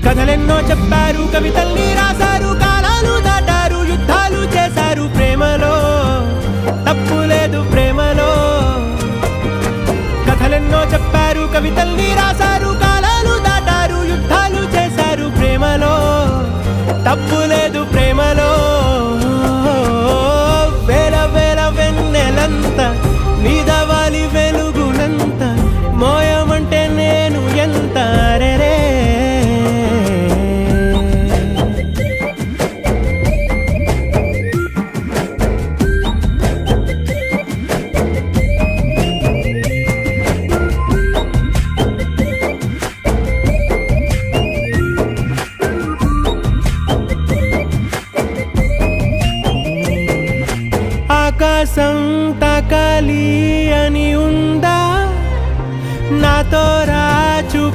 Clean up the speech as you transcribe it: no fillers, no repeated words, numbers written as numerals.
కథలెన్నో చెప్పారు, కవితల్ని రాశారు, కాలాలు దాటారు, యుద్ధాలు చేశారు, ప్రేమలో తప్పు లేదు, ప్రేమలో. కథలెన్నో చెప్పారు, కవితల్ని రాశారు, కాలాలు దాటారు, యుద్ధాలు చేశారు, ప్రేమలో తప్పు లేదు, ప్రేమలో. వేల వేల వెన్నెలంత మీద వాలి వెలుగునంత మోయమంటే నేను ఎంత రే. ఆకాశం తాకాలి అని ఉందా, నాతో రా చూపి